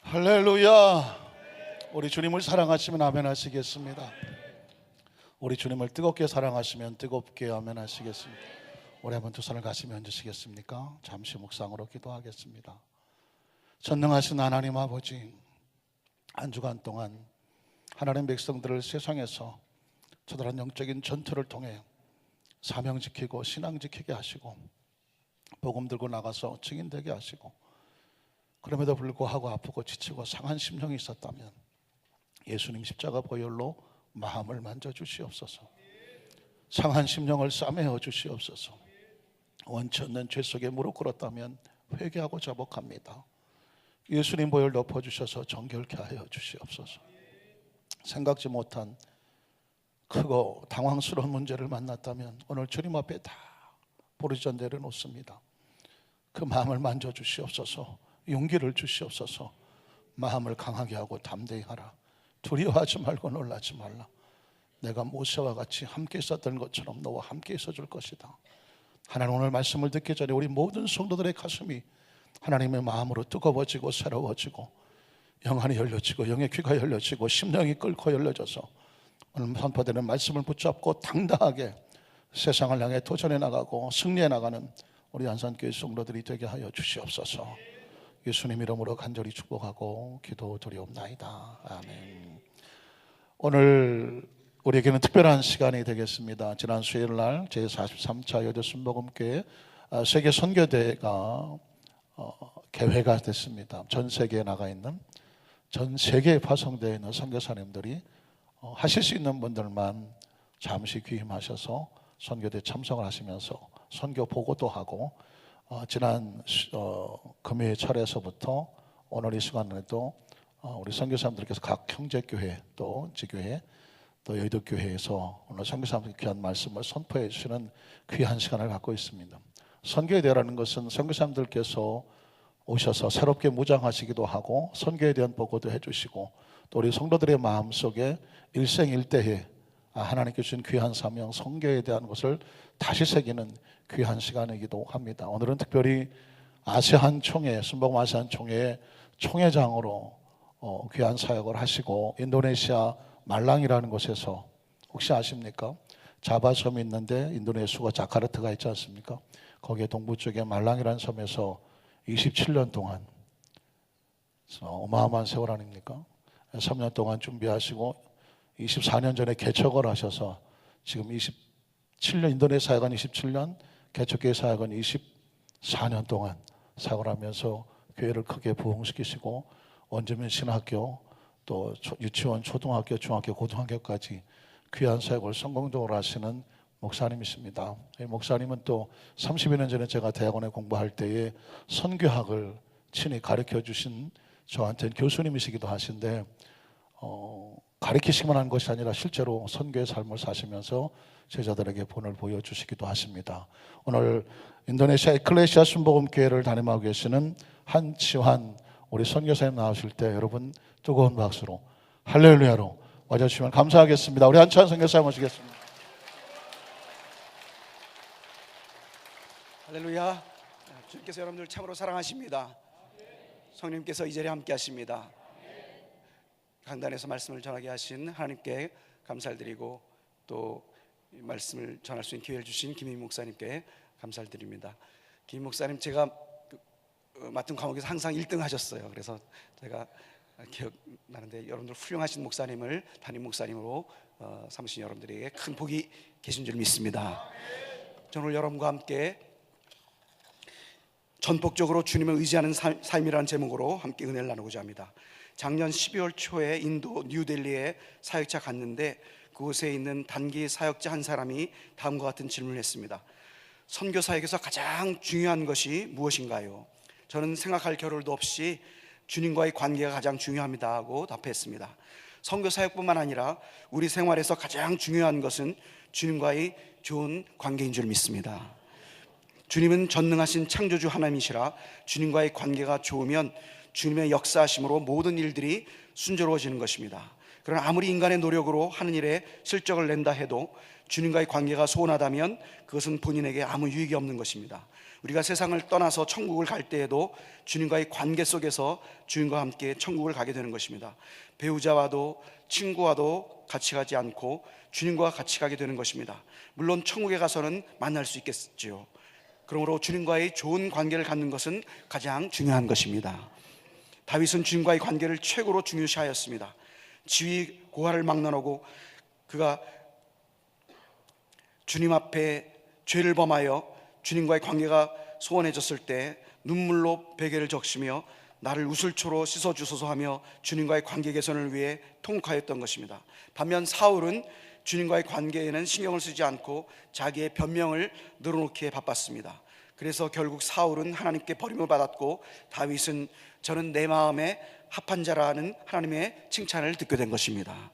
할렐루야. 우리 주님을 사랑하시면 아멘 하시겠습니다. 우리 주님을 뜨겁게 사랑하시면 뜨겁게 아멘 하시겠습니다. 우리 한번 두 손을 가시며 앉으시겠습니까? 잠시 묵상으로 기도하겠습니다. 전능하신 하나님 아버지, 한 주간 동안 하나님 백성들을 세상에서 처절한 영적인 전투를 통해 사명 지키고 신앙 지키게 하시고 복음 들고 나가서 증인되게 하시고, 그럼에도 불구하고 아프고 지치고 상한 심령이 있었다면 예수님 십자가 보혈로 마음을 만져주시옵소서. 상한 심령을 싸매어 주시옵소서. 원치 않는 죄 속에 무릎 꿇었다면 회개하고 자복합니다. 예수님 보혈 덮어주셔서 정결케 하여 주시옵소서. 생각지 못한 크고 당황스러운 문제를 만났다면 오늘 주님 앞에 다 부르짖어 내려놓습니다. 그 마음을 만져주시옵소서. 용기를 주시옵소서. 마음을 강하게 하고 담대히 하라. 두려워하지 말고 놀라지 말라. 내가 모세와 같이 함께 있었던 것처럼 너와 함께 있어줄 것이다. 하나님, 오늘 말씀을 듣기 전에 우리 모든 성도들의 가슴이 하나님의 마음으로 뜨거워지고 새로워지고 영안이 열려지고 영의 귀가 열려지고 심령이 끓고 열려져서 오늘 선포되는 말씀을 붙잡고 당당하게 세상을 향해 도전해 나가고 승리해 나가는 우리 안산교회 성도들이 되게 하여 주시옵소서. 예수님 이름으로 간절히 축복하고 기도드리옵나이다. 아멘. 오늘 우리에게는 특별한 시간이 되겠습니다. 지난 수요일날 제43차 여대 순복음교회 세계 선교대회가 개회가 됐습니다. 전 세계에 나가 있는, 전 세계에 파송되어 있는 선교사님들이 하실 수 있는 분들만 잠시 귀임하셔서 선교대에 참석을 하시면서 선교 보고도 하고, 지난 금요일 철에서부터 오늘 이 시간에도 우리 선교사님들께서 각 형제교회 또 지교회 또 여의도교회에서 오늘 선교사님들께 귀한 말씀을 선포해 주시는 귀한 시간을 갖고 있습니다. 선교에 대하는 것은 선교사님들께서 오셔서 새롭게 무장하시기도 하고 선교에 대한 보고도 해주시고, 또 우리 성도들의 마음속에 일생일대에 하나님께 주신 귀한 사명 선교에 대한 것을 다시 새기는 귀한 시간이기도 합니다. 오늘은 특별히 아세안 총회, 순복음 아세안 총회의 총회장으로 귀한 사역을 하시고, 인도네시아 말랑이라는 곳에서, 혹시 아십니까? 자바 섬이 있는데 인도네시아가 자카르타가 있지 않습니까? 거기에 동부 쪽에 말랑이라는 섬에서 27년 동안, 어마어마한 세월 아닙니까? 3년 동안 준비하시고 24년 전에 개척을 하셔서 지금 27년, 인도네시아 사역은 27년, 개척교회 사역은 24년 동안 사역을 하면서 교회를 크게 부흥시키시고, 원주민 신학교 또 유치원, 초등학교, 중학교, 고등학교까지 귀한 사역을 성공적으로 하시는 목사님이십니다. 이 목사님은 또 30여 년 전에 제가 대학원에 공부할 때에 선교학을 친히 가르쳐 주신 저한테는 교수님이시기도 하신데, 가르치시기만 한 것이 아니라 실제로 선교의 삶을 사시면서 제자들에게 본을 보여주시기도 하십니다. 오늘 인도네시아 에클레시아 순복음교회를 담임하고 계시는 한치환 우리 선교사님 나오실 때 여러분 뜨거운 박수로 할렐루야로 와주시면 감사하겠습니다. 우리 한치환 선교사님 모시겠습니다. 할렐루야. 주님께서 여러분들 참으로 사랑하십니다. 성령님께서 이 자리에 함께 하십니다. 강단에서 말씀을 전하게 하신 하나님께 감사를 드리고, 또 말씀을 전할 수 있는 기회를 주신 김희 목사님께 감사를 드립니다. 김 목사님, 제가 맡은 과목에서 항상 1등 하셨어요. 그래서 제가 기억나는데, 여러분들 훌륭하신 목사님을 담임 목사님으로 삼으신 여러분들에게 큰 복이 계신 줄 믿습니다. 저는 오늘 여러분과 함께 전폭적으로 주님을 의지하는 삶이라는 제목으로 함께 은혜를 나누고자 합니다. 작년 12월 초에 인도 뉴델리에 사역차 갔는데, 그곳에 있는 단기 사역자 한 사람이 다음과 같은 질문을 했습니다. 선교 사역에서 가장 중요한 것이 무엇인가요? 저는 생각할 겨를도 없이 주님과의 관계가 가장 중요합니다 하고 답했습니다. 선교 사역뿐만 아니라 우리 생활에서 가장 중요한 것은 주님과의 좋은 관계인 줄 믿습니다. 주님은 전능하신 창조주 하나님이시라 주님과의 관계가 좋으면 주님의 역사하심으로 모든 일들이 순조로워지는 것입니다. 그러나 아무리 인간의 노력으로 하는 일에 실적을 낸다 해도 주님과의 관계가 소원하다면 그것은 본인에게 아무 유익이 없는 것입니다. 우리가 세상을 떠나서 천국을 갈 때에도 주님과의 관계 속에서 주님과 함께 천국을 가게 되는 것입니다. 배우자와도 친구와도 같이 가지 않고 주님과 같이 가게 되는 것입니다. 물론 천국에 가서는 만날 수 있겠지요. 그러므로 주님과의 좋은 관계를 갖는 것은 가장 중요한 것입니다. 다윗은 주님과의 관계를 최고로 중요시하였습니다. 지위 고하를 막론하고 그가 주님 앞에 죄를 범하여 주님과의 관계가 소원해졌을 때 눈물로 베개를 적시며 나를 우슬초로 씻어주소서 하며 주님과의 관계 개선을 위해 통곡하였던 것입니다. 반면 사울은 주님과의 관계에는 신경을 쓰지 않고 자기의 변명을 늘어놓기에 바빴습니다. 그래서 결국 사울은 하나님께 버림을 받았고 다윗은 저는 내 마음에 합한 자라는 하나님의 칭찬을 듣게 된 것입니다.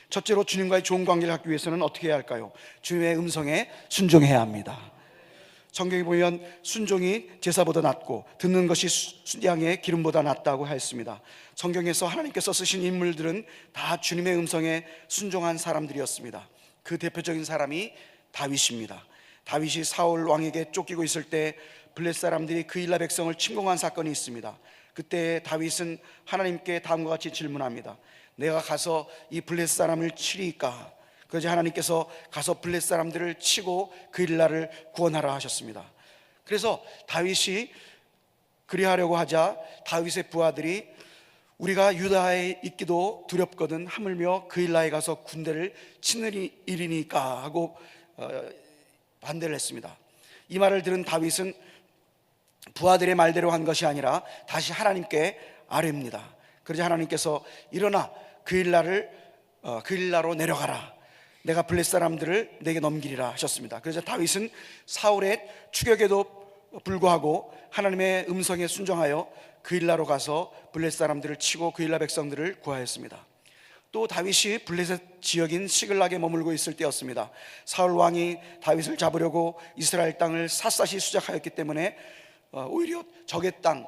첫째로 주님과의 좋은 관계를 갖기 위해서는 어떻게 해야 할까요? 주님의 음성에 순종해야 합니다. 성경에 보면 순종이 제사보다 낫고 듣는 것이 양의 기름보다 낫다고 하였습니다. 성경에서 하나님께서 쓰신 인물들은 다 주님의 음성에 순종한 사람들이었습니다. 그 대표적인 사람이 다윗입니다. 다윗이 사울 왕에게 쫓기고 있을 때 블레셋 사람들이 그일라 백성을 침공한 사건이 있습니다. 그때 다윗은 하나님께 다음과 같이 질문합니다. 내가 가서 이 블레셋 사람을 치리까? 그래서 하나님께서 가서 블레셋 사람들을 치고 그일라를 구원하라 하셨습니다. 그래서 다윗이 그리하려고 하자 다윗의 부하들이 우리가 유다에 있기도 두렵거든 하물며 그일라에 가서 군대를 치는 일이니까 하고 반대를 했습니다. 이 말을 들은 다윗은 부하들의 말대로 한 것이 아니라 다시 하나님께 아뢰입니다. 그러자 하나님께서 일어나 그일라로 내려가라. 내가 블레셋 사람들을 내게 넘기리라 하셨습니다. 그래서 다윗은 사울의 추격에도 불구하고 하나님의 음성에 순종하여 그일라로 가서 블레셋 사람들을 치고 그일라 백성들을 구하였습니다. 또 다윗이 블레셋 지역인 시글락에 머물고 있을 때였습니다. 사울 왕이 다윗을 잡으려고 이스라엘 땅을 샅샅이 수작하였기 때문에 오히려 적의 땅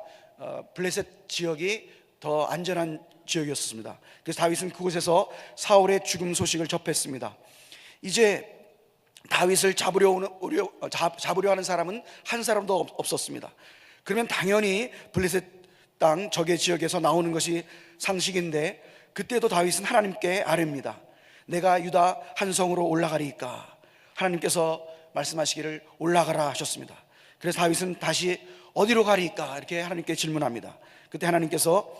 블레셋 지역이 더 안전한 지역이었습니다. 그래서 다윗은 그곳에서 사울의 죽음 소식을 접했습니다. 이제 다윗을 잡으려 하는 사람은 한 사람도 없었습니다. 그러면 당연히 블레셋 땅 적의 지역에서 나오는 것이 상식인데 그때도 다윗은 하나님께 아뢰입니다. 내가 유다 한 성으로 올라가리까? 하나님께서 말씀하시기를 올라가라 하셨습니다. 그래서 다윗은 다시 어디로 가리까? 이렇게 하나님께 질문합니다. 그때 하나님께서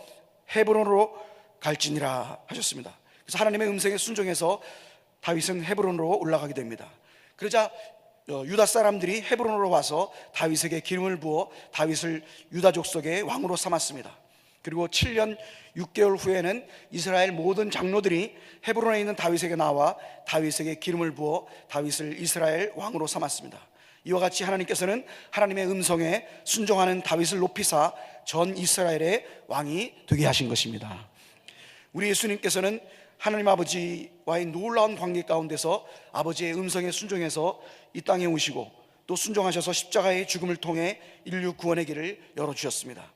헤브론으로 갈지니라 하셨습니다. 그래서 하나님의 음성에 순종해서 다윗은 헤브론으로 올라가게 됩니다. 그러자 유다 사람들이 헤브론으로 와서 다윗에게 기름을 부어 다윗을 유다 족속의 왕으로 삼았습니다. 그리고 7년 6개월 후에는 이스라엘 모든 장로들이 헤브론에 있는 다윗에게 나와 다윗에게 기름을 부어 다윗을 이스라엘 왕으로 삼았습니다. 이와 같이 하나님께서는 하나님의 음성에 순종하는 다윗을 높이사 전 이스라엘의 왕이 되게 하신 것입니다. 우리 예수님께서는 하나님 아버지와의 놀라운 관계 가운데서 아버지의 음성에 순종해서 이 땅에 오시고 또 순종하셔서 십자가의 죽음을 통해 인류 구원의 길을 열어주셨습니다.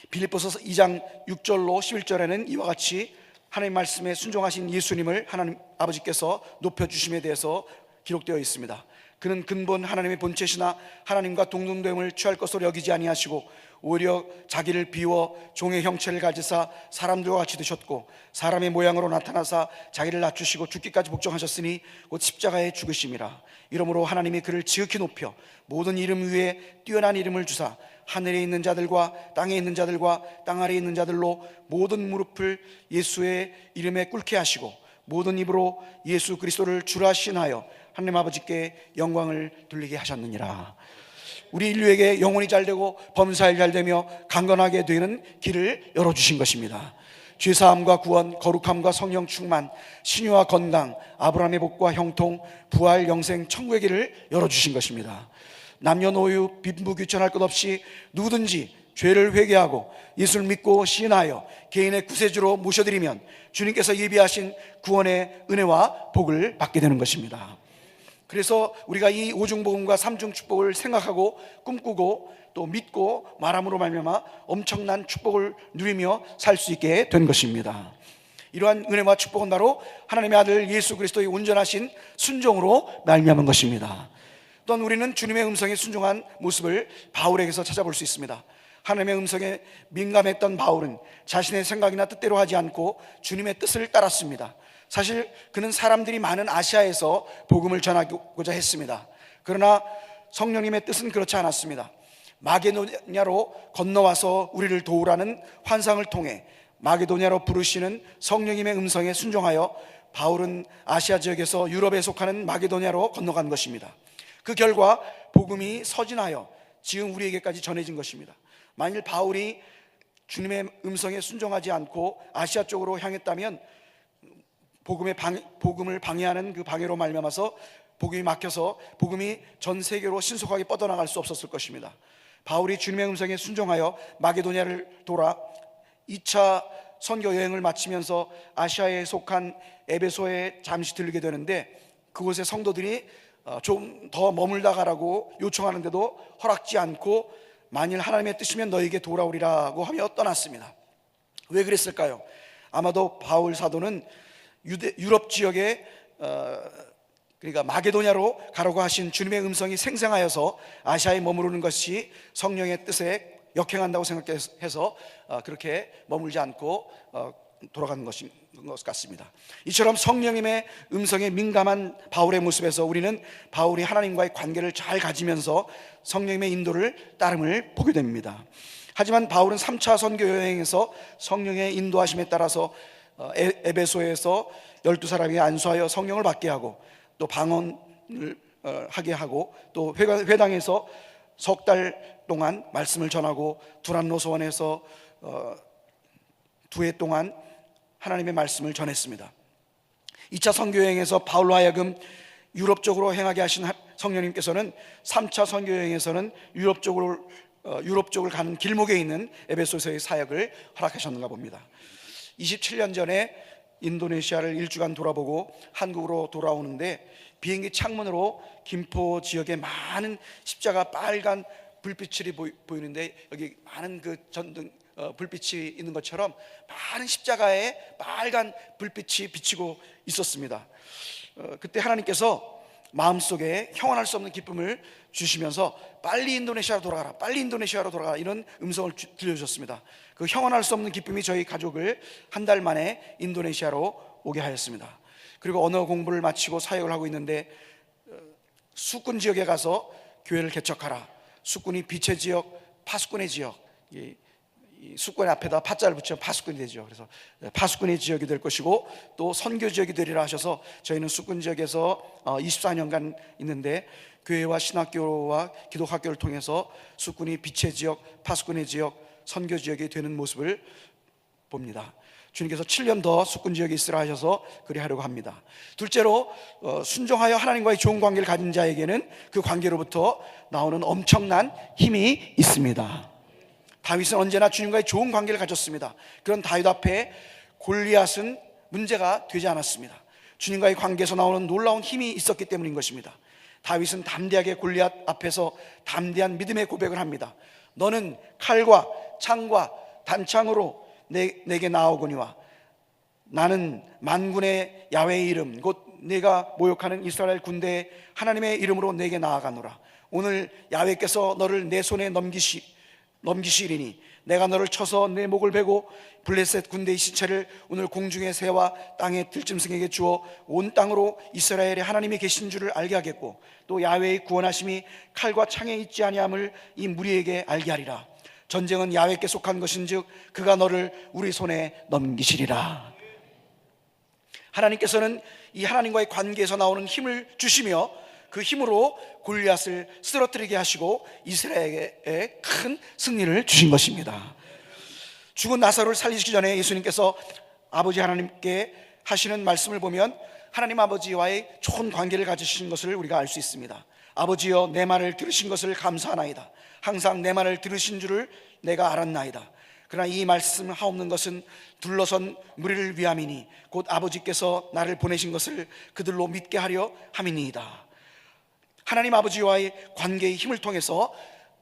빌립보서 2장 6절로 11절에는 이와 같이 하나님 말씀에 순종하신 예수님을 하나님 아버지께서 높여주심에 대해서 기록되어 있습니다. 그는 근본 하나님의 본체시나 하나님과 동등됨을 취할 것으로 여기지 아니하시고 오히려 자기를 비워 종의 형체를 가지사 사람들과 같이 드셨고 사람의 모양으로 나타나사 자기를 낮추시고 죽기까지 복종하셨으니 곧 십자가에 죽으심이라. 이러므로 하나님이 그를 지극히 높여 모든 이름 위에 뛰어난 이름을 주사 하늘에 있는 자들과 땅에 있는 자들과 땅 아래에 있는 자들로 모든 무릎을 예수의 이름에 꿇게 하시고 모든 입으로 예수 그리스도를 주라 신하여 하나님 아버지께 영광을 돌리게 하셨느니라. 우리 인류에게 영혼이 잘되고 범사일 잘되며 강건하게 되는 길을 열어주신 것입니다. 죄사함과 구원, 거룩함과 성령 충만, 신유와 건강, 아브라함의 복과 형통, 부활, 영생, 천국의 길을 열어주신 것입니다. 남녀노유 빈부귀천할 것 없이 누구든지 죄를 회개하고 예수를 믿고 시인하여 개인의 구세주로 모셔드리면 주님께서 예비하신 구원의 은혜와 복을 받게 되는 것입니다. 그래서 우리가 이 오중복음과 삼중 축복을 생각하고 꿈꾸고 또 믿고 말함으로 말미암아 엄청난 축복을 누리며 살 수 있게 된 것입니다. 이러한 은혜와 축복은 바로 하나님의 아들 예수 그리스도의 온전하신 순종으로 말미암은 것입니다. 또한 우리는 주님의 음성에 순종한 모습을 바울에게서 찾아볼 수 있습니다. 하나님의 음성에 민감했던 바울은 자신의 생각이나 뜻대로 하지 않고 주님의 뜻을 따랐습니다. 사실 그는 사람들이 많은 아시아에서 복음을 전하고자 했습니다. 그러나 성령님의 뜻은 그렇지 않았습니다. 마게도냐로 건너와서 우리를 도우라는 환상을 통해 마게도냐로 부르시는 성령님의 음성에 순종하여 바울은 아시아 지역에서 유럽에 속하는 마게도냐로 건너간 것입니다. 그 결과 복음이 서진하여 지금 우리에게까지 전해진 것입니다. 만일 바울이 주님의 음성에 순종하지 않고 아시아 쪽으로 향했다면 복음을 방해하는 그 방해로 말미암아서 복음이 막혀서 복음이 전 세계로 신속하게 뻗어나갈 수 없었을 것입니다. 바울이 주님의 음성에 순종하여 마게도냐를 돌아 2차 선교 여행을 마치면서 아시아에 속한 에베소에 잠시 들르게 되는데, 그곳의 성도들이 좀 더 머물다 가라고 요청하는데도 허락지 않고 만일 하나님의 뜻이면 너에게 돌아오리라고 하며 떠났습니다. 왜 그랬을까요? 아마도 바울 사도는 유럽 지역에 그러니까 마게도냐로 가라고 하신 주님의 음성이 생생하여서 아시아에 머무르는 것이 성령의 뜻에 역행한다고 생각해서 그렇게 머물지 않고 돌아가는 것인 것 같습니다. 이처럼 성령님의 음성에 민감한 바울의 모습에서 우리는 바울이 하나님과의 관계를 잘 가지면서 성령님의 인도를 따름을 보게 됩니다. 하지만 바울은 3차 선교 여행에서 성령의 인도하심에 따라서 에베소에서 12사람이 안수하여 성령을 받게 하고 또 방언을 하게 하고 또 회당에서 석 달 동안 말씀을 전하고 두란노 소원에서 2해 동안 하나님의 말씀을 전했습니다. 2차 선교여행에서 바울로 하여금 유럽 쪽으로 행하게 하신 성령님께서는 3차 선교여행에서는 유럽 쪽을 가는 길목에 있는 에베소서의 사역을 허락하셨는가 봅니다. 27년 전에 인도네시아를 일주간 돌아보고 한국으로 돌아오는데 비행기 창문으로 김포 지역에 많은 십자가 빨간 불빛이 보이는데 여기 많은 그 전등 불빛이 있는 것처럼 많은 십자가에 빨간 불빛이 비치고 있었습니다. 그때 하나님께서 마음속에 형언할 수 없는 기쁨을 주시면서 빨리 인도네시아로 돌아가라, 빨리 인도네시아로 돌아가라, 이런 음성을 들려주셨습니다. 그 형언할 수 없는 기쁨이 저희 가족을 한 달 만에 인도네시아로 오게 하였습니다. 그리고 언어 공부를 마치고 사역을 하고 있는데 수군 지역에 가서 교회를 개척하라. 수군이 비체 지역, 파수꾼의 지역, 이 수군 앞에다 파자를 붙이면 파수꾼이 되죠. 그래서 파수꾼의 지역이 될 것이고 또 선교 지역이 되리라 하셔서 저희는 수군 지역에서 24년간 있는데 교회와 신학교와 기독학교를 통해서 수군이 비체 지역, 파수꾼의 지역, 선교 지역이 되는 모습을 봅니다. 주님께서 7년 더 수군 지역에 있으라 하셔서 그리 하려고 합니다. 둘째로 순종하여 하나님과의 좋은 관계를 가진 자에게는 그 관계로부터 나오는 엄청난 힘이 있습니다. 다윗은 언제나 주님과의 좋은 관계를 가졌습니다. 그런 다윗 앞에 골리앗은 문제가 되지 않았습니다. 주님과의 관계에서 나오는 놀라운 힘이 있었기 때문인 것입니다. 다윗은 담대하게 골리앗 앞에서 담대한 믿음의 고백을 합니다. 너는 칼과 창과 단창으로 내게 나오거니와 나는 만군의 야훼의 이름 곧 내가 모욕하는 이스라엘 군대의 하나님의 이름으로 내게 나아가노라. 오늘 야훼께서 너를 내 손에 넘기시리니 내가 너를 쳐서 내 목을 베고 블레셋 군대의 시체를 오늘 공중의 새와 땅의 들짐승에게 주어 온 땅으로 이스라엘의 하나님이 계신 줄을 알게 하겠고 또 야훼의 구원하심이 칼과 창에 있지 아니함을 이 무리에게 알게 하리라. 전쟁은 야훼께 속한 것인즉 그가 너를 우리 손에 넘기시리라. 하나님께서는 이 하나님과의 관계에서 나오는 힘을 주시며 그 힘으로 골리앗을 쓰러뜨리게 하시고 이스라엘에게 큰 승리를 주신 것입니다. 죽은 나사로를 살리시기 전에 예수님께서 아버지 하나님께 하시는 말씀을 보면 하나님 아버지와의 좋은 관계를 가지신 것을 우리가 알 수 있습니다. 아버지여 내 말을 들으신 것을 감사하나이다. 항상 내 말을 들으신 줄을 내가 알았나이다. 그러나 이 말씀을 하옵는 것은 둘러선 무리를 위함이니 곧 아버지께서 나를 보내신 것을 그들로 믿게 하려 함이니이다. 하나님 아버지와의 관계의 힘을 통해서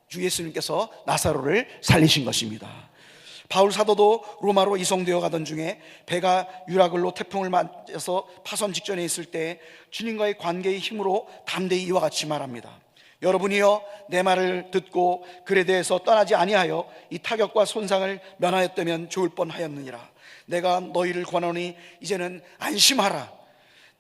주 예수님께서 나사로를 살리신 것입니다. 바울 사도도 로마로 이송되어 가던 중에 배가 유라굴로 태풍을 맞아서 파손 직전에 있을 때 주님과의 관계의 힘으로 담대히 이와 같이 말합니다. 여러분이여 내 말을 듣고 글에 대해서 떠나지 아니하여 이 타격과 손상을 면하였다면 좋을 뻔하였느니라. 내가 너희를 권하노니 이제는 안심하라.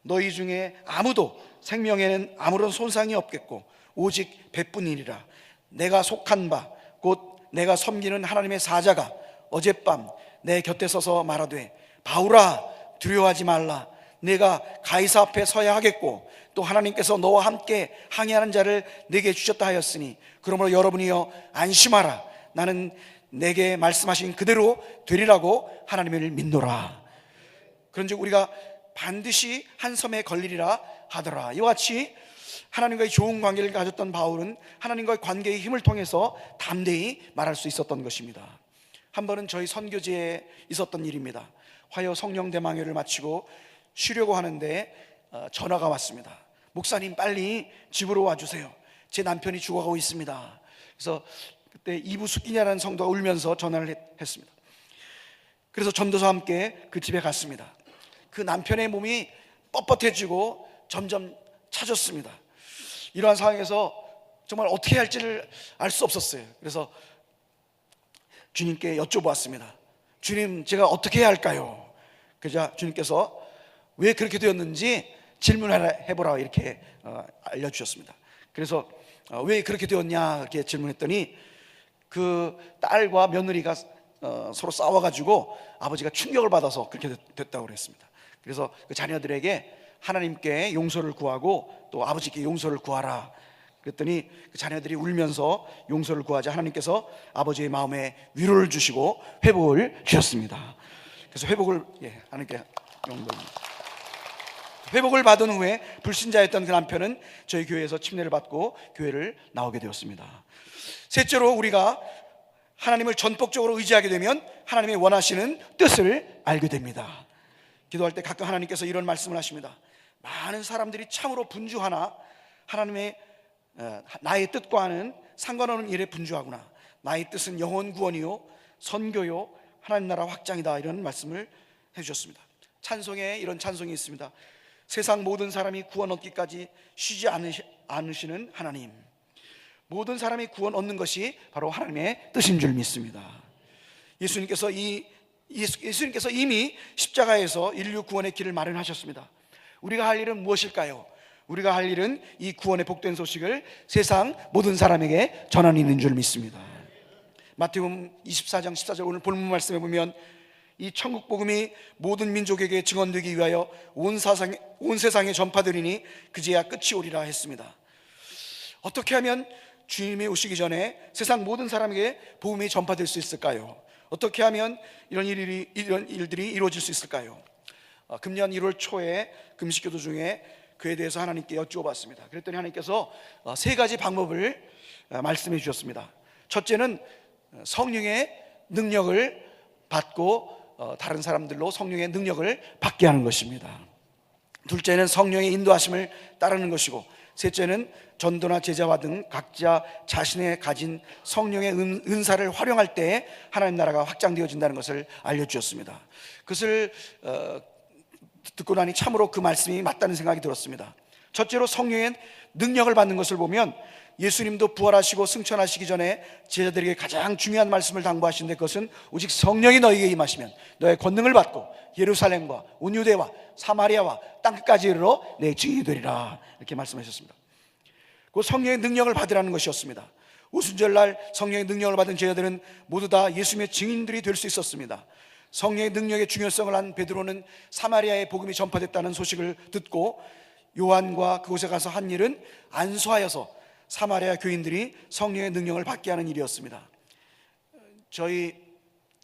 너희 중에 아무도 생명에는 아무런 손상이 없겠고 오직 배뿐이니라. 내가 속한 바 곧 내가 섬기는 하나님의 사자가 어젯밤 내 곁에 서서 말하되 바울아 두려워하지 말라. 내가 가이사 앞에 서야 하겠고 또 하나님께서 너와 함께 항해하는 자를 내게 주셨다 하였으니 그러므로 여러분이여 안심하라. 나는 내게 말씀하신 그대로 되리라고 하나님을 믿노라. 그런즉 우리가 반드시 한 섬에 걸리리라 하더라. 이와 같이 하나님과의 좋은 관계를 가졌던 바울은 하나님과의 관계의 힘을 통해서 담대히 말할 수 있었던 것입니다. 한 번은 저희 선교지에 있었던 일입니다. 화요 성령 대망회를 마치고 쉬려고 하는데 전화가 왔습니다. 목사님 빨리 집으로 와주세요. 제 남편이 죽어가고 있습니다. 그래서 그때 이부 숙기냐라는 성도가 울면서 전화를 했습니다. 그래서 전도사와 함께 그 집에 갔습니다. 그 남편의 몸이 뻣뻣해지고 점점 차졌습니다. 이러한 상황에서 정말 어떻게 할지를 알 수 없었어요. 그래서 주님께 여쭤보았습니다. 주님, 제가 어떻게 해야 할까요? 그러자 주님께서 왜 그렇게 되었는지 질문해보라 이렇게 알려주셨습니다. 그래서 왜 그렇게 되었냐 이렇게 질문했더니 그 딸과 며느리가 서로 싸워가지고 아버지가 충격을 받아서 그렇게 됐다고 그랬습니다. 그래서 그 자녀들에게 하나님께 용서를 구하고 또 아버지께 용서를 구하라 그랬더니 그 자녀들이 울면서 용서를 구하자 하나님께서 아버지의 마음에 위로를 주시고 회복을 주셨습니다. 그래서 하나님께 영광입니다. 회복을 받은 후에 불신자였던 그 남편은 저희 교회에서 침례를 받고 교회를 나오게 되었습니다. 셋째로, 우리가 하나님을 전폭적으로 의지하게 되면 하나님의 원하시는 뜻을 알게 됩니다. 기도할 때 가끔 하나님께서 이런 말씀을 하십니다. 많은 사람들이 참으로 분주하나 하나님의 나의 뜻과는 상관없는 일에 분주하구나. 나의 뜻은 영혼 구원이요 선교요 하나님 나라 확장이다. 이런 말씀을 해주셨습니다. 찬송에 이런 찬송이 있습니다. 세상 모든 사람이 구원 얻기까지 쉬지 않으시는 하나님. 모든 사람이 구원 얻는 것이 바로 하나님의 뜻인 줄 믿습니다. 예수님께서 이미 십자가에서 인류 구원의 길을 마련하셨습니다. 우리가 할 일은 무엇일까요? 우리가 할 일은 이 구원의 복된 소식을 세상 모든 사람에게 전하는 일인 줄 믿습니다. 마태복음 24장 14절 오늘 본문 말씀에 보면 이 천국 복음이 모든 민족에게 증언되기 위하여 온 세상에 전파되리니 그제야 끝이 오리라 했습니다. 어떻게 하면 주님이 오시기 전에 세상 모든 사람에게 복음이 전파될 수 있을까요? 어떻게 하면 이런 일들이 이루어질 수 있을까요? 금년 1월 초에 금식기도 중에 그에 대해서 하나님께 여쭈어봤습니다. 그랬더니 하나님께서 세 가지 방법을 말씀해 주셨습니다. 첫째는 성령의 능력을 받고 다른 사람들로 성령의 능력을 받게 하는 것입니다. 둘째는 성령의 인도하심을 따르는 것이고, 셋째는 전도나 제자와 등 각자 자신의 가진 성령의 은사를 활용할 때 하나님 나라가 확장되어진다는 것을 알려주셨습니다. 그것을 듣고 나니 참으로 그 말씀이 맞다는 생각이 들었습니다. 첫째로 성령의 능력을 받는 것을 보면 예수님도 부활하시고 승천하시기 전에 제자들에게 가장 중요한 말씀을 당부하시는데, 그것은 오직 성령이 너희에게 임하시면 너의 권능을 받고 예루살렘과 온 유대와 사마리아와 땅끝까지 이르러 내 증인이 되리라, 이렇게 말씀하셨습니다. 그 성령의 능력을 받으라는 것이었습니다. 오순절날 성령의 능력을 받은 제자들은 모두 다 예수님의 증인들이 될 수 있었습니다. 성령의 능력의 중요성을 한 베드로는 사마리아의 복음이 전파됐다는 소식을 듣고 요한과 그곳에 가서 한 일은 안수하여서 사마리아 교인들이 성령의 능력을 받게 하는 일이었습니다. 저희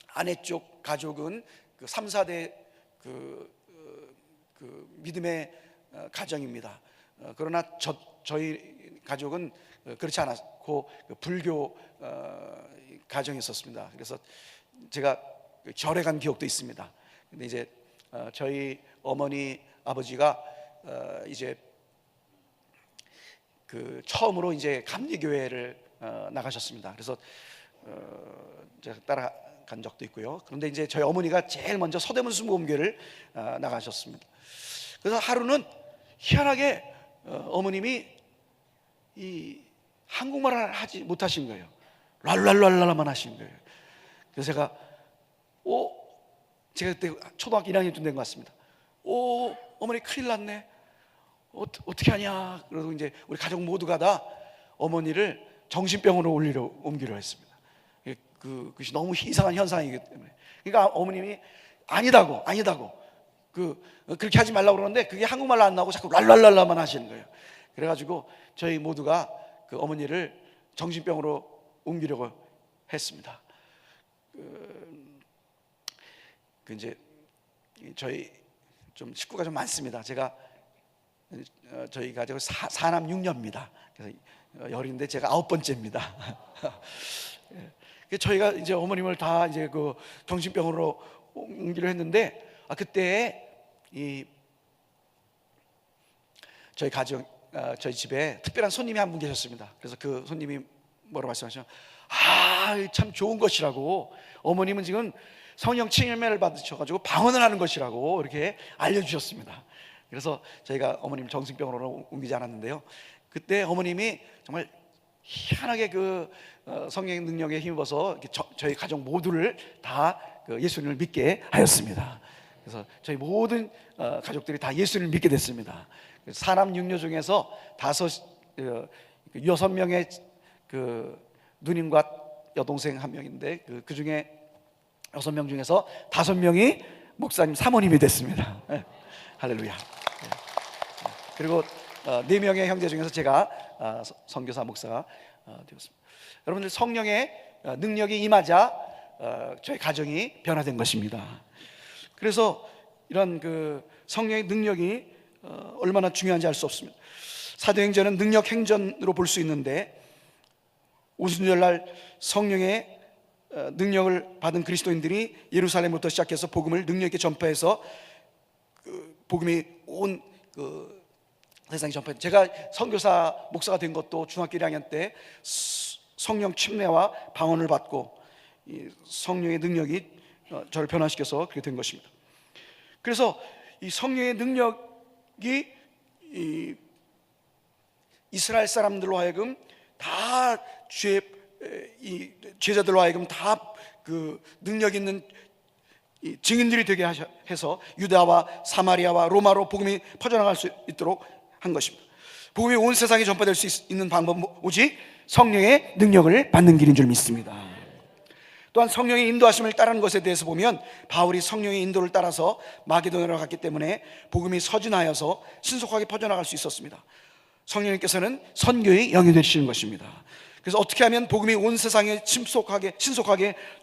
아내 쪽 가족은 그 3, 4대 그 믿음의 가정입니다. 그러나 저희 가족은 그렇지 않았고 불교 가정이었습니다. 그래서 제가 절에 간 기억도 있습니다. 근데 이제 저희 어머니 아버지가 이제 그 처음으로 이제 감리교회를 나가셨습니다. 그래서 제가 따라간 적도 있고요. 그런데 이제 저희 어머니가 제일 먼저 서대문 순복음교회를 나가셨습니다. 그래서 하루는 희한하게 어머님이 이 한국말을 하지 못하신 거예요. 랄랄랄라만 하시는 거예요. 그래서 제가 그때 초등학교 1학년쯤 된 것 같습니다. 어머니 큰일 났네. 어떻게 하냐. 그래서 이제 우리 가족 모두가 다 어머니를 정신병원으로 옮기려 했습니다. 그것이 너무 이상한 현상이기 때문에. 그러니까 어머님이 아니다고 그렇게 하지 말라고 그러는데 그게 한국말로 안 나오고 자꾸 랄랄랄라만 하시는 거예요. 그래가지고 저희 모두가 그 어머니를 정신병으로 옮기려고 했습니다. 이제 저희 좀 식구가 좀 많습니다. 저희 가족은 사남 6녀입니다. 그래서 열인데 제가 9번째입니다. 저희가 이제 어머님을 다 이제 그 정신병으로 옮기려 했는데 그때 저희 집에 특별한 손님이 한 분 계셨습니다. 그래서 그 손님이 뭐라고 말씀하시죠? 참 좋은 것이라고, 어머님은 지금 성령 칭의를 받으셔가지고 방언을 하는 것이라고 이렇게 알려주셨습니다. 그래서 저희가 어머님 정신병원으로 옮기지 않았는데요, 그때 어머님이 정말 희한하게 성령의 능력에 힘입어서 저희 가족 모두를 다 예수님을 믿게 하였습니다. 그래서 저희 모든 가족들이 다 예수님을 믿게 됐습니다. 사남 6녀 중에서 6명의 누님과 여동생 1명인데 그 중에 6명 중에서 5명이 목사님 사모님이 됐습니다. 할렐루야. 그리고 4명의 형제 중에서 제가 선교사 목사가 되었습니다. 여러분들, 성령의 능력이 임하자 저희 가정이 변화된 것입니다. 그래서 이런 성령의 능력이 얼마나 중요한지 알 수 없습니다. 사도행전은 능력 행전으로 볼 수 있는데, 오순절날 성령의 능력을 받은 그리스도인들이 예루살렘부터 시작해서 복음을 능력 있게 전파해서 복음이 온 세상에 전파. 제가 선교사 목사가 된 것도 중학교 1학년 때 성령 침례와 방언을 받고 성령의 능력이 저를 변화시켜서 그렇게 된 것입니다. 그래서 이 성령의 능력이 이스라엘 사람들로 하여금 다 제자들로 하여금 다 능력 있는 증인들이 되게 해서 유대와 사마리아와 로마로 복음이 퍼져나갈 수 있도록 한 것입니다. 복음이 온 세상에 전파될 수 있는 방법은 오직 성령의 능력을 받는 길인 줄 믿습니다. 또한 성령의 인도하심을 따르는 것에 대해서 보면, 바울이 성령의 인도를 따라서 마게도냐로 갔기 때문에 복음이 서진하여서 신속하게 퍼져나갈 수 있었습니다. 성령님께서는 선교의 영이 되시는 것입니다. 그래서 어떻게 하면 복음이 온 세상에 신속하게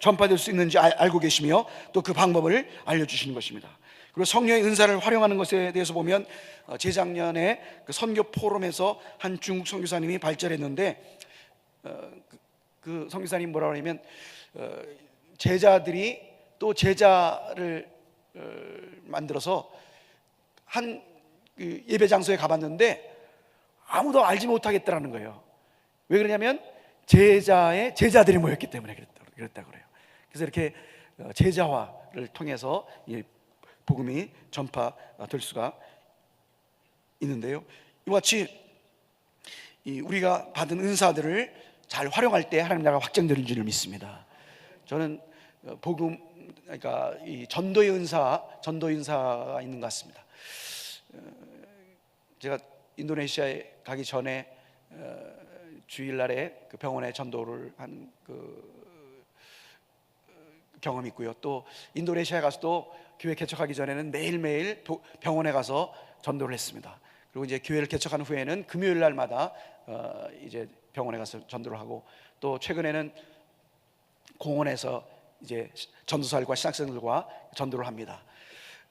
전파될 수 있는지 알고 계시며 또 그 방법을 알려주시는 것입니다. 그리고 성령의 은사를 활용하는 것에 대해서 보면, 재작년에 선교 포럼에서 한 중국 선교사님이 발전했는데, 그 선교사님이 뭐라고 하냐면, 제자들이 또 제자를 만들어서 한 예배 장소에 가봤는데 아무도 알지 못하겠다라는 거예요. 왜 그러냐면 제자의 제자들이 모였기 때문에 그랬다고 그래요. 그래서 이렇게 제자화를 통해서 복음이 전파될 수가 있는데요, 이와 같이 우리가 받은 은사들을 잘 활용할 때 하나님 나라가 확장되는 줄 믿습니다. 저는 그러니까 이 전도의 은사가 있는 것 같습니다. 제가 인도네시아에 가기 전에 주일날에 병원에 전도를 한 경험이 있고요. 또 인도네시아에 가서도 교회 개척하기 전에는 매일매일 병원에 가서 전도를 했습니다. 그리고 이제 교회를 개척한 후에는 금요일 날마다 이제 병원에 가서 전도를 하고, 또 최근에는 공원에서 이제 전도사들과 신학생들과 전도를 합니다.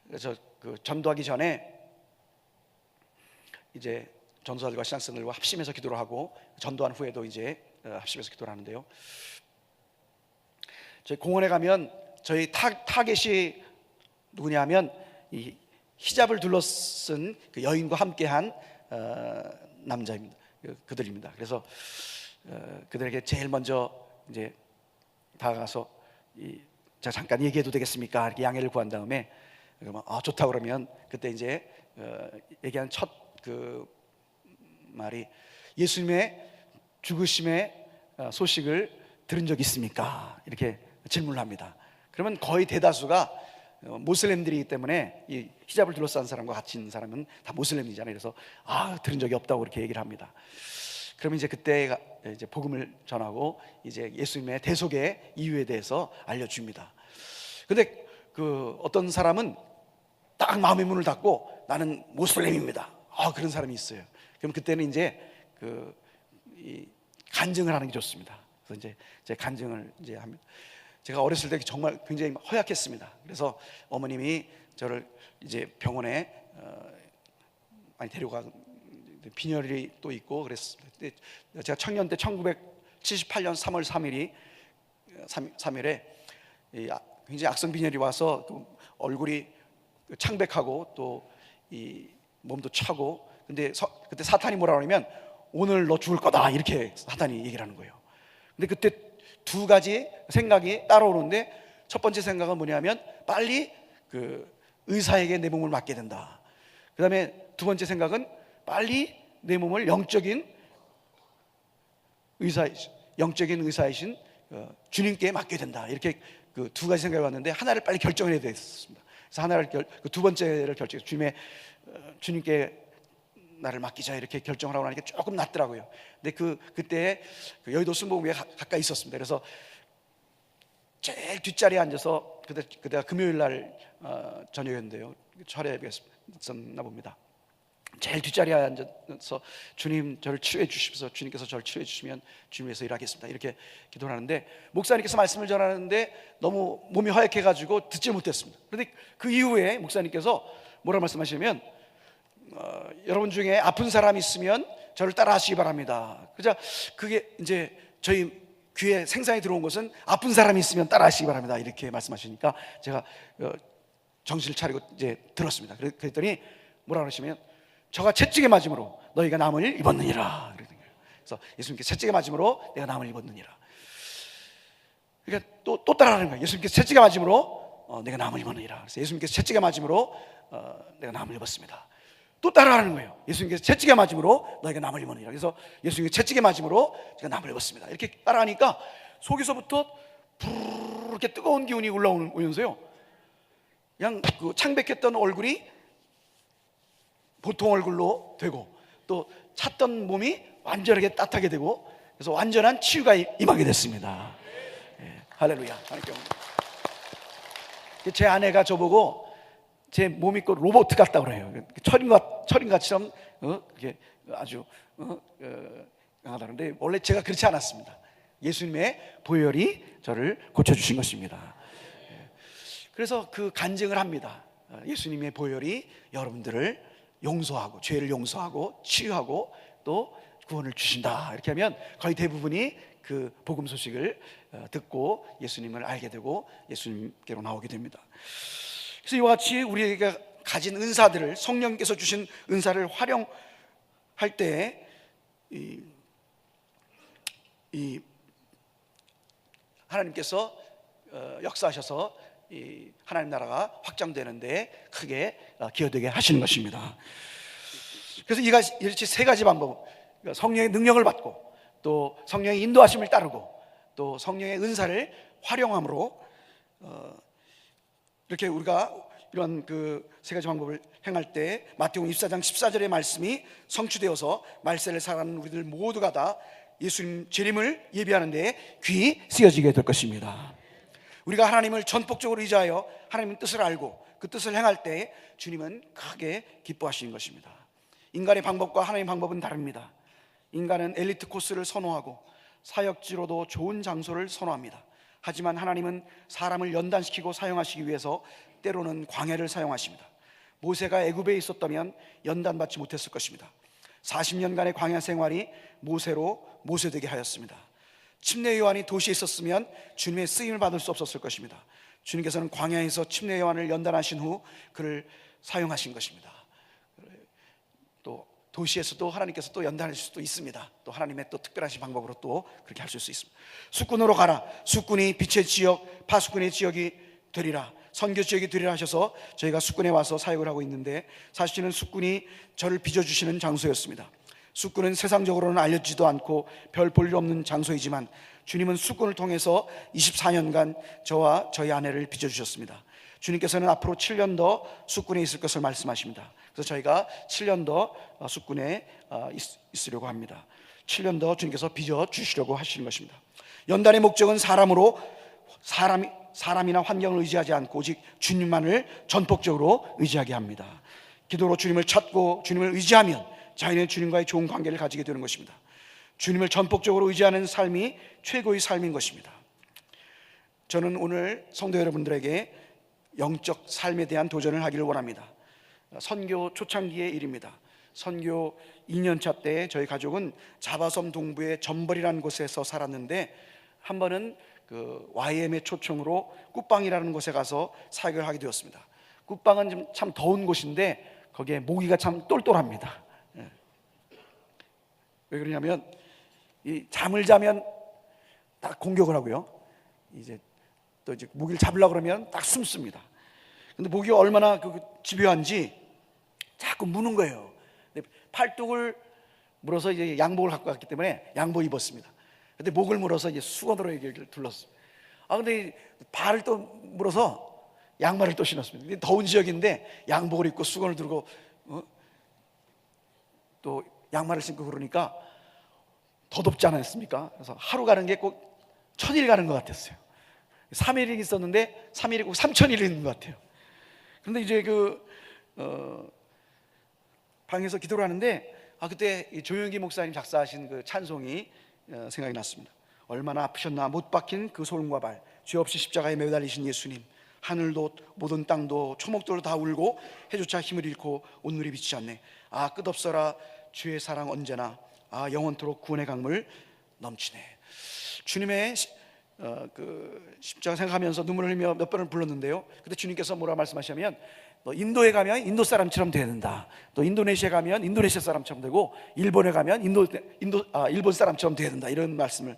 그래서 전도하기 전에 이제 전도사들과 신학생들과 합심해서 기도를 하고, 전도한 후에도 이제 합심해서 기도를 하는데요, 저희 공원에 가면 저희 타겟이 누구냐면 이 히잡을 둘러쓴 여인과 함께한 남자입니다. 그들입니다. 그래서 그들에게 제일 먼저 이제 다가가서 제가 잠깐 얘기해도 되겠습니까? 이렇게 양해를 구한 다음에 좋다고 그러면, 그때 이제 얘기한 첫 말이 예수님의 죽으심의 소식을 들은 적 있습니까? 이렇게 질문을 합니다. 그러면 거의 대다수가 모슬렘들이기 때문에 이 히잡을 둘러싼 사람과 같이 있는 사람은 다 모슬렘이잖아요. 그래서 들은 적이 없다고 이렇게 얘기를 합니다. 그러면 이제 그때 이제 복음을 전하고 이제 예수님의 대속의 이유에 대해서 알려줍니다. 근데 그 어떤 사람은 딱 마음의 문을 닫고 나는 모슬렘입니다. 그런 사람이 있어요. 그럼 그때는 이제 이 간증을 하는 게 좋습니다. 그래서 이제 제 간증을 이제 합니다. 제가 어렸을 때 정말 굉장히 허약했습니다. 그래서 어머님이 저를 이제 병원에 많이 데려가, 빈혈이 또 있고 그랬습니다. 제가 청년 때 1978년 3월 3일에 굉장히 악성 빈혈이 와서 또 얼굴이 창백하고 또 이 몸도 차고, 근데 그때 사탄이 뭐라 그러냐면 오늘 너 죽을 거다 이렇게 사탄이 얘기를 하는 거예요. 근데 그때 두 가지 생각이 따라오는데, 첫 번째 생각은 뭐냐면 빨리 그 의사에게 내 몸을 맡게 된다. 그 다음에 두 번째 생각은 빨리 내 몸을 영적인 의사이신 주님께 맡게 된다. 이렇게 그 두 가지 생각이 왔는데 하나를 빨리 결정을 해야 됐습니다. 그래서 두 번째를 주님께 나를 맡기자 이렇게 결정을 하고 나니까 조금 낫더라고요. 근데 그때 여의도 순복음에 가까이 있었습니다. 그래서 제일 뒷자리에 앉아서 그때가 금요일 날 저녁이었는데요. 철회가 있었나 봅니다. 제일 뒷자리에 앉아서 주님 저를 치유해 주십시오. 주님께서 저를 치유해 주시면 주님 위해서 일하겠습니다. 이렇게 기도를 하는데 목사님께서 말씀을 전하는데 너무 몸이 허약해가지고 듣지 못했습니다. 그런데 그 이후에 목사님께서 뭐라 말씀하시냐면 여러분 중에 아픈 사람이 있으면 저를 따라 하시기 바랍니다. 그게 이제 저희 귀에 생생히 들어온 것은 아픈 사람이 있으면 따라 하시기 바랍니다 이렇게 말씀하시니까 제가 정신을 차리고 이제 들었습니다. 그랬더니 뭐라 그러시면 저가 채찍에 맞음으로 너희가 남을 입었느니라. 그래서 예수님께 채찍에 맞음으로 내가 남을 입었느니라. 그러니까 또 따라하는 거예요. 예수님께 채찍에 맞음으로 내가 남을 입었느니라. 그래서 예수님께서 채찍에 맞음으로 내가 남을 입었습니다. 또 따라하는 거예요. 예수님께서 채찍에 맞음으로 너희가 남을 입었느니라. 그래서 예수님께서 채찍에 맞음으로 제가 남을 입었습니다. 이렇게 따라하니까 속에서부터 부르르 이렇게 뜨거운 기운이 올라오면서요, 그냥 그 창백했던 얼굴이 보통 얼굴로 되고 또 찼던 몸이 완전하게 따뜻하게 되고, 그래서 완전한 치유가 임하게 됐습니다. 할렐루야. 하나님께 제 아내가 저보고 제 몸이 꼭 로봇 같다고 그래요. 철인같이처럼 이렇게 아주 강하다는데 원래 제가 그렇지 않았습니다. 예수님의 보혈이 저를 고쳐주신 것입니다. 그래서 그 간증을 합니다. 예수님의 보혈이 여러분들을 용서하고 죄를 용서하고 치유하고 또 구원을 주신다. 이렇게 하면 거의 대부분이 그 복음 소식을 듣고 예수님을 알게 되고 예수님께로 나오게 됩니다. 그래서 이와 같이 우리가 가진 은사들을, 성령께서 주신 은사를 활용할 때 이 하나님께서 역사하셔서 이 하나님 나라가 확장되는데 크게 기여되게 하시는 것입니다. 그래서 이같이 세 가지 방법, 성령의 능력을 받고 또 성령의 인도하심을 따르고 또 성령의 은사를 활용함으로 이렇게 우리가 이런 그 세 가지 방법을 행할 때 마태복음 24장 14절의 말씀이 성취되어서 말세를 살아가는 우리들 모두가 다 예수님 재림을 예비하는 데 귀 쓰여지게 될 것입니다. 우리가 하나님을 전폭적으로 의지하여 하나님의 뜻을 알고 그 뜻을 행할 때 주님은 크게 기뻐하시는 것입니다. 인간의 방법과 하나님의 방법은 다릅니다. 인간은 엘리트 코스를 선호하고 사역지로도 좋은 장소를 선호합니다. 하지만 하나님은 사람을 연단시키고 사용하시기 위해서 때로는 광야를 사용하십니다. 모세가 애굽에 있었다면 연단받지 못했을 것입니다. 40년간의 광야 생활이 모세되게 하였습니다. 침례 요한이 도시에 있었으면 주님의 쓰임을 받을 수 없었을 것입니다. 주님께서는 광야에서 침례 요한을 연단하신 후 그를 사용하신 것입니다. 또 도시에서도 하나님께서 또 연단하실 수도 있습니다. 또 하나님의 또 특별하신 방법으로 또 그렇게 하실 수 있습니다. 숙군으로 가라. 숙군이 빛의 지역, 파수꾼의 지역이 되리라. 선교 지역이 되리라 하셔서 저희가 숙군에 와서 사역을 하고 있는데, 사실은 숙군이 저를 빚어주시는 장소였습니다. 숙군은 세상적으로는 알려지지도 않고 별 볼 일 없는 장소이지만 주님은 숙군을 통해서 24년간 저와 저희 아내를 빚어주셨습니다. 주님께서는 앞으로 7년 더 숙군에 있을 것을 말씀하십니다. 그래서 저희가 7년 더 숙군에 있으려고 합니다. 7년 더 주님께서 빚어주시려고 하시는 것입니다. 연단의 목적은 사람이나 환경을 의지하지 않고 오직 주님만을 전폭적으로 의지하게 합니다. 기도로 주님을 찾고 주님을 의지하면 자연히 주님과의 좋은 관계를 가지게 되는 것입니다. 주님을 전폭적으로 의지하는 삶이 최고의 삶인 것입니다. 저는 오늘 성도 여러분들에게 영적 삶에 대한 도전을 하기를 원합니다. 선교 초창기의 일입니다. 선교 2년차 때 저희 가족은 자바섬 동부의 점벌이라는 곳에서 살았는데 한 번은 그 YM의 초청으로 굿방이라는 곳에 가서 사역을 하게 되었습니다. 굿방은 참 더운 곳인데 거기에 모기가 참 똘똘합니다. 왜 그러냐면 이 잠을 자면 딱 공격을 하고요. 이제 모기를 잡으려고 그러면 딱 숨습니다. 근데 모기가 얼마나 집요한지 자꾸 무는 거예요. 팔뚝을 물어서 이제 양복을 갖고 갔기 때문에 양복 입었습니다. 근데 목을 물어서 이제 수건으로 여기를 둘렀어요. 근데 발을 또 물어서 양말을 또 신었습니다. 더운 지역인데 양복을 입고 수건을 들고 또 양말을 신고 그러니까 더 덥지 않았습니까? 그래서 하루 가는 게 꼭 1000일 가는 것 같았어요. 3일이 있었는데 3일이 꼭 3000일이 있는 것 같아요. 그런데 이제 방에서 기도를 하는데 그때 조용기 목사님 작사하신 그 찬송이 생각이 났습니다. 얼마나 아프셨나 못 박힌 그 손과 발, 죄 없이 십자가에 매달리신 예수님, 하늘도 모든 땅도 초목들도 다 울고 해조차 힘을 잃고 온누리 비치지 않네. 끝없어라 주의 사랑 언제나 영원토록 구원의 강물 넘치네. 주님의 십자가 생각하면서 눈물을 흘리며 몇 번을 불렀는데요. 그때 주님께서 뭐라 말씀하시냐면 너 인도에 가면 인도 사람처럼 되야 된다. 또 인도네시아에 가면 인도네시아 사람처럼 되고 일본에 가면 일본 사람처럼 되야 된다. 이런 말씀을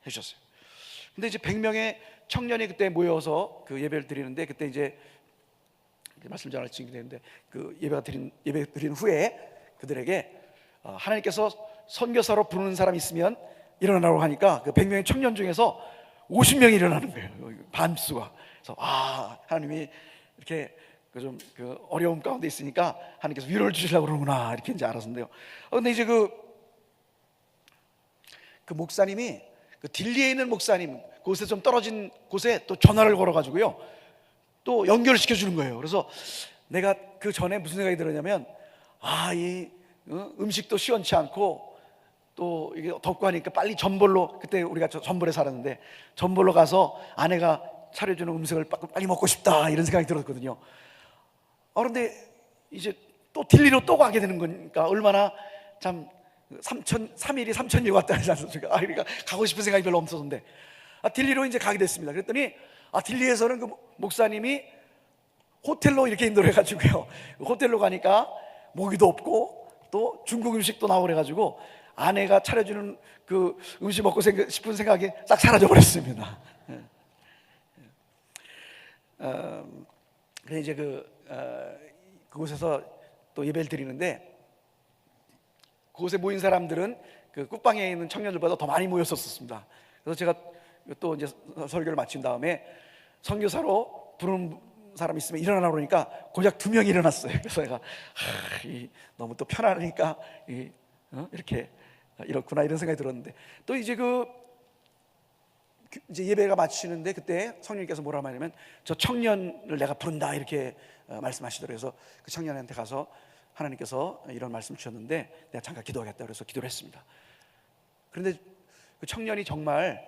해주셨어요. 근데 이제 100명의 청년이 그때 모여서 그 예배를 드리는데 그때 이제 말씀 전할 증인되는데 그 예배 드린 후에 그들에게 하나님께서 선교사로 부르는 사람 있으면 일어나라고 하니까 그 100명의 청년 중에서 50명이 일어나는 거예요. 반수가. 그래서 하나님이 이렇게 좀 어려움 가운데 있으니까 하나님께서 위로를 주시려고 그러구나 이렇게 이제 알았는데요. 근데 이제 그 목사님이 딜리에 있는 목사님 그곳에 좀 떨어진 곳에 또 전화를 걸어가지고요 또 연결시켜 주는 거예요. 그래서 내가 그 전에 무슨 생각이 들었냐면 이 음식도 시원치 않고 또 이게 덥고 하니까 빨리 전볼로, 그때 우리가 전볼에 살았는데 전볼로 가서 아내가 차려주는 음식을 빨리 먹고 싶다 이런 생각이 들었거든요. 그런데 이제 또 딜리로 또 가게 되는 거니까 얼마나 참 3일이 3000일 왔다 하지 않습니까? 그러니까 가고 싶은 생각이 별로 없었는데 딜리로 이제 가게 됐습니다. 그랬더니 딜리에서는 그 목사님이 호텔로 이렇게 인도를 해가지고요 호텔로 가니까 모기도 없고 또 중국 음식도 나오고 그래가지고 아내가 차려주는 그 음식 먹고 싶은 생각이 싹 사라져 버렸습니다. 그래서 이제 그곳에서 또 예배를 드리는데 그곳에 모인 사람들은 그 굿방에 있는 청년들보다 더 많이 모였었습니다. 그래서 제가 또 이제 설교를 마친 다음에 선교사로 부르는 사람 있으면 일어나라 그러니까 고작 2명이 일어났어요. 그래서 내가 너무 또 편안하니까 이렇게 이렇구나 이런 생각이 들었는데 또 이제 이제 예배가 마치는데 그때 성령님께서 뭐라 하냐면 저 청년을 내가 부른다 이렇게 말씀하시더라고요. 그래서 그 청년한테 가서 하나님께서 이런 말씀 주셨는데 내가 잠깐 기도하겠다 그래서 기도를 했습니다. 그런데 그 청년이 정말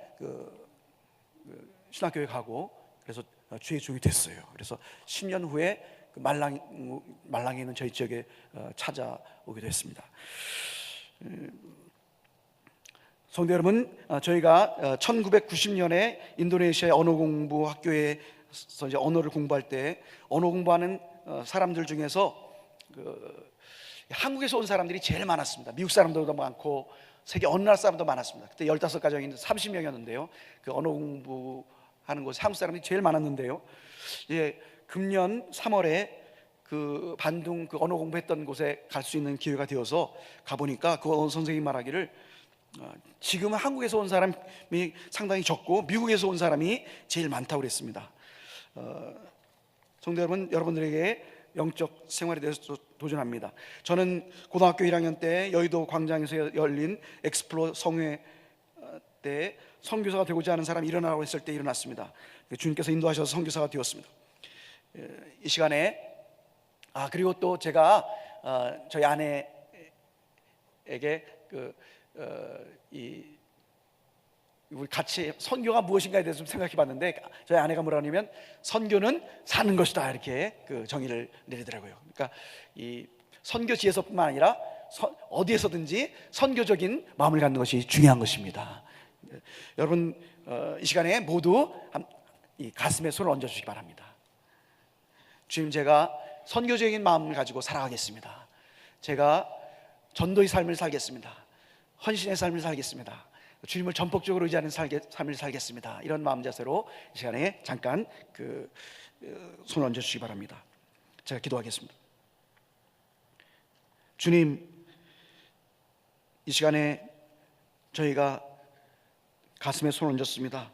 신학교에 가고 그래서 주의 종이 됐어요. 그래서 10년 후에 그 말랑에 있는 저희 지역에 찾아오기도 했습니다. 성도 여러분, 저희가 1990년에 인도네시아의 언어 공부 학교에서 이제 언어를 공부할 때 언어 공부하는 사람들 중에서 한국에서 온 사람들이 제일 많았습니다. 미국 사람들도 많고 세계 어느 나라 사람도 많았습니다. 그때 15가정인데 30명이었는데요 그 언어 공부하는 곳에 한국 사람들이 제일 많았는데요 이제 금년 3월에 그 반둥 그 언어 공부했던 곳에 갈 수 있는 기회가 되어서 가보니까 그 언어 선생님이 말하기를 지금은 한국에서 온 사람이 상당히 적고 미국에서 온 사람이 제일 많다고 그랬습니다. 성도 여러분, 여러분들에게 영적 생활에 대해서 도전합니다. 저는 고등학교 1학년 때 여의도 광장에서 열린 엑스플로 성회 때 선교사가 되고자 하는 사람이 일어나라고 했을 때 일어났습니다. 주님께서 인도하셔서 선교사가 되었습니다. 이 시간에 그리고 또 제가 저희 아내에게 우리 같이 선교가 무엇인가에 대해서 좀 생각해 봤는데 저희 아내가 뭐라 하냐면 선교는 사는 것이다 이렇게 그 정의를 내리더라고요. 그러니까 이 선교지에서뿐만 아니라 어디에서든지 선교적인 마음을 갖는 것이 중요한 것입니다. 여러분 이 시간에 모두 이 가슴에 손을 얹어 주시기 바랍니다. 주님, 제가 선교적인 마음을 가지고 살아가겠습니다. 제가 전도의 삶을 살겠습니다. 헌신의 삶을 살겠습니다. 주님을 전폭적으로 의지하는 삶을 살겠습니다. 이런 마음 자세로 이 시간에 잠깐 손을 얹어 주시기 바랍니다. 제가 기도하겠습니다. 주님, 이 시간에 저희가 가슴에 손을 얹었습니다.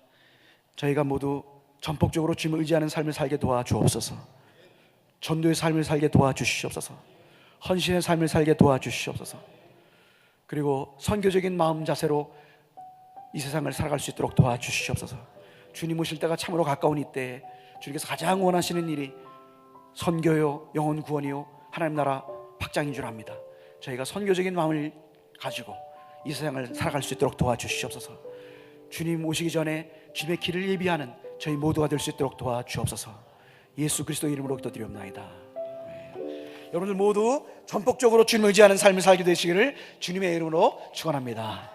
저희가 모두 전폭적으로 주님을 의지하는 삶을 살게 도와주옵소서. 전도의 삶을 살게 도와주시옵소서. 헌신의 삶을 살게 도와주시옵소서. 그리고 선교적인 마음 자세로 이 세상을 살아갈 수 있도록 도와주시옵소서. 주님 오실 때가 참으로 가까운 이때에 주님께서 가장 원하시는 일이 선교요, 영혼 구원이요, 하나님 나라 확장인 줄 압니다. 저희가 선교적인 마음을 가지고 이 세상을 살아갈 수 있도록 도와주시옵소서. 주님 오시기 전에 주님의 길을 예비하는 저희 모두가 될 수 있도록 도와주옵소서. 예수 그리스도 이름으로 기도드리옵나이다. 여러분들 모두 전폭적으로 주님을 의지하는 삶을 살게 되시기를 주님의 이름으로 축원합니다.